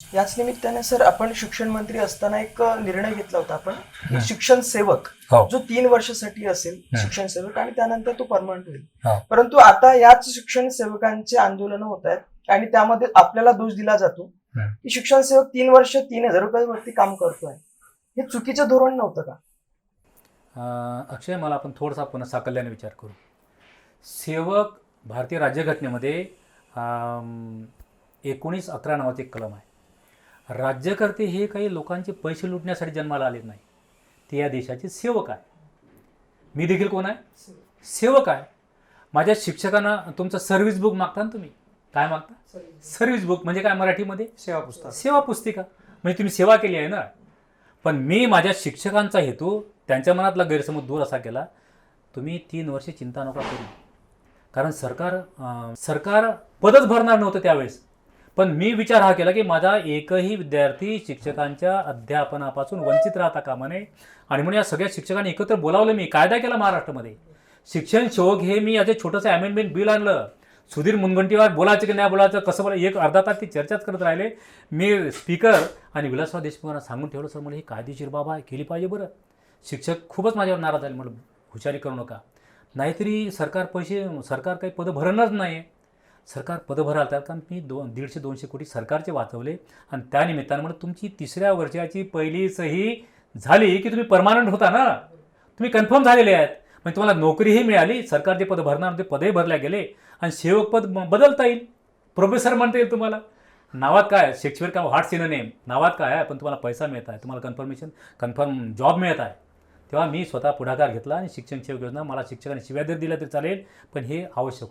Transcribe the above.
याच निमित्ताने सर आपण शिक्षण मंत्री असताना एक निर्णय घेतला होता आपण शिक्षण सेवक जो 3 वर्षासाठी असेल शिक्षण सेवक आणि त्यानंतर तो परमनंट होईल. परंतु आता याच शिक्षण सेवकांचे आंदोलन होत आहेत आणि त्यामध्ये आपल्याला दोष दिला जातो की शिक्षण सेवक 3 वर्ष 3,000 रुपयावरती काम करतोय. हे चुकीचं धोरण नव्हतं का? अक्षय, मला आपण थोडासा पुन्हा साकल्याने विचार करू. सेवक भारतीय राज्यघटनेमध्ये 1911 नावाचे एक कलम आहे. राज्यकर्ते हे काही लोकांचे पैसे लुटण्यासाठी जन्माला आले नाही, ते या देशाचे सेवक आहे. मी देखील कोण आहे? सेवक आहे. माझ्या शिक्षकांना तुमचं सर्व्हिस बुक मागता ना तुम्ही, काय मागता? सर्व्हिस बुक म्हणजे काय मराठीमध्ये? सेवा पुस्तक. सेवा पुस्तिका. म्हणजे तुम्ही सेवा केली आहे ना. पण मी माझ्या शिक्षकांचा हेतू, त्यांच्या मनातला गैरसमज दूर असा केला, तुम्ही 3 वर्षे चिंता नका करू, कारण सरकार पदच भरणार नव्हतं त्यावेळेस. पण मी विचार हा केला की माझा एकही विद्यार्थी शिक्षकांच्या अध्यापनापासून वंचित राहता कामा नये. आणि म्हणून या सगळ्या शिक्षकांनी एकत्र बोलावलं. मी कायदा केला महाराष्ट्रामध्ये. शिक्षण सेवक हे मी आज छोटंसं अमेंडमेंट बिल आणलं. सुधीर मुनगंटीवार बोलायचं की नाही बोलायचं, कसं बोला, एक अर्धा तास ती चर्चाच करत राहिले. मी स्पीकर आणि विलासराव देशमुखांना सांगून ठेवलं, सर मला ही कायदेशीर बाब आहे, केली पाहिजे बरं. शिक्षक खूपच माझ्यावर नाराज झाले. म्हणून हुशारी करू नका, नाहीतरी सरकार काही पदं भरणारच नाही. सरकार पदं भरायला तर कारण मी 150-200 कोटी सरकारचे वाचवले. आणि त्यानिमित्तानं म्हणून तुमची 3ऱ्या वर्षाची पहिली सही झाली की तुम्ही परमानंट होता ना, तुम्ही कन्फर्म झालेले आहेत. म्हणजे तुम्हाला नोकरीही मिळाली, सरकारचे पदं भरणार ते पदही भरल्या गेले आणि सेवक पद बदलता येईल, प्रोफेसर म्हणता येईल तुम्हाला. नावात काय शेक्सपियर का व्हॉट सिनोनिम, नावात काय आहे, पण तुम्हाला पैसा मिळत आहे, तुम्हाला कन्फर्म जॉब मिळत आहे. तेव्हा मी स्वतः पुढाकार घेतला आणि शिक्षण सेवक योजना, मला शिक्षकांनी शिव्या दिल्या तरी चालेल, पण हे आवश्यक